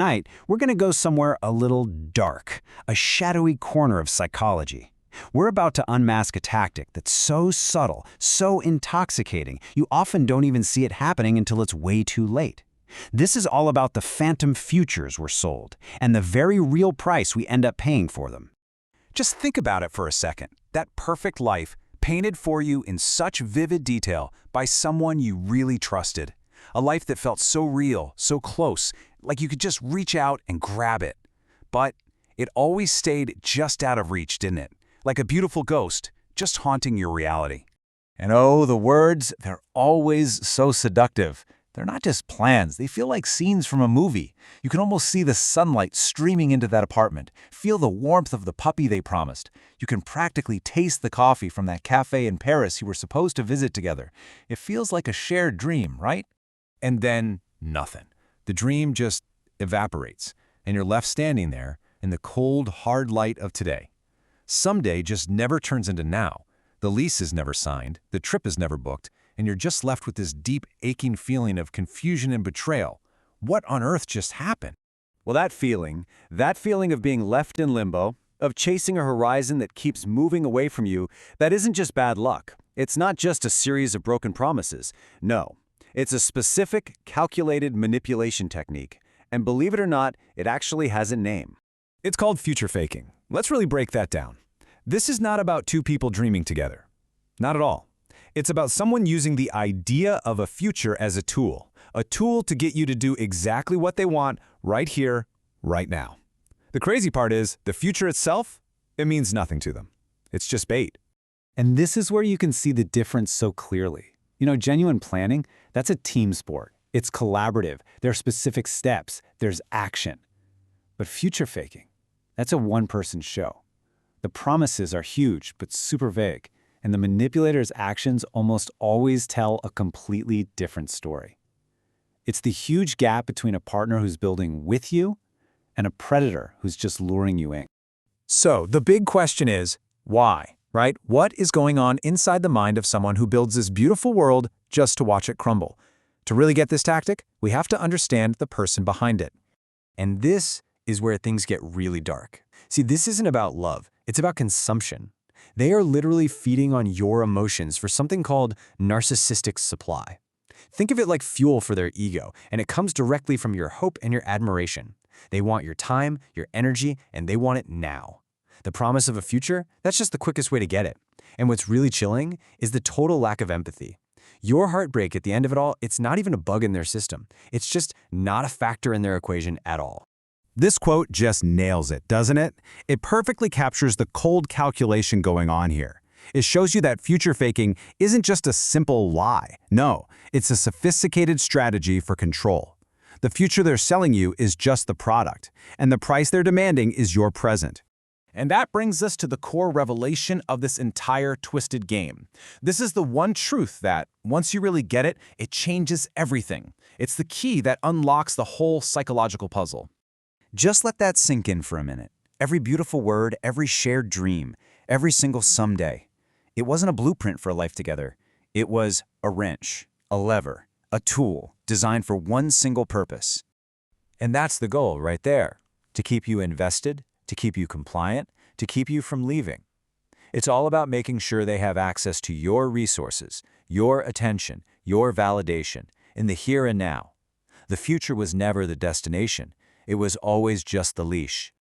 Tonight, we're going to go somewhere a little dark, a shadowy corner of psychology. We're about to unmask a tactic that's so subtle, so intoxicating, you often don't even see it happening until it's way too late. This is all about the phantom futures we're sold, and the very real price we end up paying for them. Just think about it for a second. That perfect life, painted for you in such vivid detail by someone you really trusted. A life that felt so real, so close, like you could just reach out and grab it. But it always stayed just out of reach, didn't it? Like a beautiful ghost, just haunting your reality. And oh, the words, they're always so seductive. They're not just plans, they feel like scenes from a movie. You can almost see the sunlight streaming into that apartment, feel the warmth of the puppy they promised. You can practically taste the coffee from that cafe in Paris you were supposed to visit together. It feels like a shared dream, right? And then nothing. The dream just evaporates, and you're left standing there in the cold, hard light of today. Someday just never turns into now. The lease is never signed, the trip is never booked, and you're just left with this deep, aching feeling of confusion and betrayal. What on earth just happened? Well, that feeling of being left in limbo, of chasing a horizon that keeps moving away from you, that isn't just bad luck. It's not just a series of broken promises. No, it's a specific, calculated manipulation technique. And believe it or not, it actually has a name. It's called future faking. Let's really break that down. This is not about two people dreaming together. Not at all. It's about someone using the idea of a future as a tool to get you to do exactly what they want right here, right now. The crazy part is, the future itself, it means nothing to them. It's just bait. And this is where you can see the difference so clearly. Genuine planning, that's a team sport. It's collaborative. There are specific steps. There's action. But future faking, that's a one-person show. The promises are huge, but super vague. And the manipulator's actions almost always tell a completely different story. It's the huge gap between a partner who's building with you and a predator who's just luring you in. So the big question is, why, right? What is going on inside the mind of someone who builds this beautiful world just to watch it crumble? To really get this tactic, we have to understand the person behind it. And this is where things get really dark. See, this isn't about love. It's about consumption. They are literally feeding on your emotions for something called narcissistic supply. Think of it like fuel for their ego, and it comes directly from your hope and your admiration. They want your time, your energy, and they want it now. The promise of a future, that's just the quickest way to get it. And what's really chilling is the total lack of empathy. Your heartbreak at the end of it all, it's not even a bug in their system. It's just not a factor in their equation at all. This quote just nails it, doesn't it? It perfectly captures the cold calculation going on here. It shows you that future faking isn't just a simple lie. No, it's a sophisticated strategy for control. The future they're selling you is just the product, and the price they're demanding is your present. And that brings us to the core revelation of this entire twisted game. This is the one truth that, once you really get it, it changes everything. It's the key that unlocks the whole psychological puzzle. Just let that sink in for a minute. Every beautiful word, every shared dream, every single someday. It wasn't a blueprint for a life together. It was a wrench, a lever, a tool designed for one single purpose. And that's the goal right there, to keep you invested, to keep you compliant, to keep you from leaving. It's all about making sure they have access to your resources, your attention, your validation, in the here and now. The future was never the destination. It was always just the leash.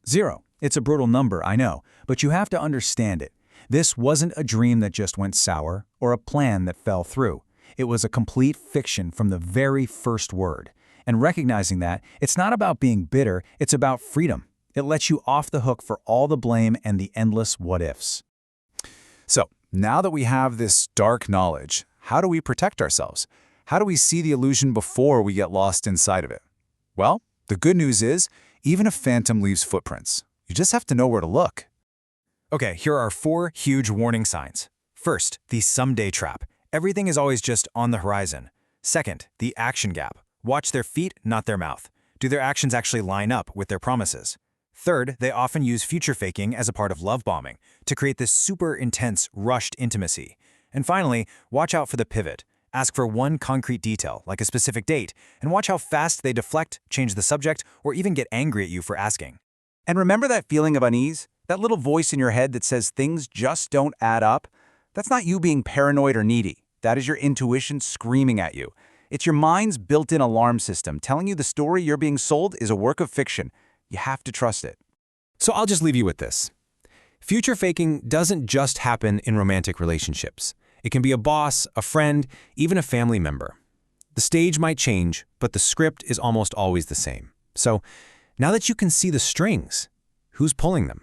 0. It's a brutal number, I know, but you have to understand it. This wasn't a dream that just went sour or a plan that fell through. It was a complete fiction from the very first word. And recognizing that, it's not about being bitter, it's about freedom. It lets you off the hook for all the blame and the endless what-ifs. So, now that we have this dark knowledge, how do we protect ourselves? How do we see the illusion before we get lost inside of it? Well, the good news is, even a phantom leaves footprints. You just have to know where to look. Okay, here are 4 huge warning signs. First, the someday trap. Everything is always just on the horizon. Second, the action gap. Watch their feet, not their mouth. Do their actions actually line up with their promises? Third, they often use future faking as a part of love bombing to create this super intense, rushed intimacy. And finally, watch out for the pivot. Ask for one concrete detail, like a specific date, and watch how fast they deflect, change the subject, or even get angry at you for asking. And remember that feeling of unease? That little voice in your head that says things just don't add up? That's not you being paranoid or needy. That is your intuition screaming at you. It's your mind's built-in alarm system telling you the story you're being sold is a work of fiction. You have to trust it. So I'll just leave you with this. Future faking doesn't just happen in romantic relationships. It can be a boss, a friend, even a family member. The stage might change, but the script is almost always the same. So now that you can see the strings, who's pulling them?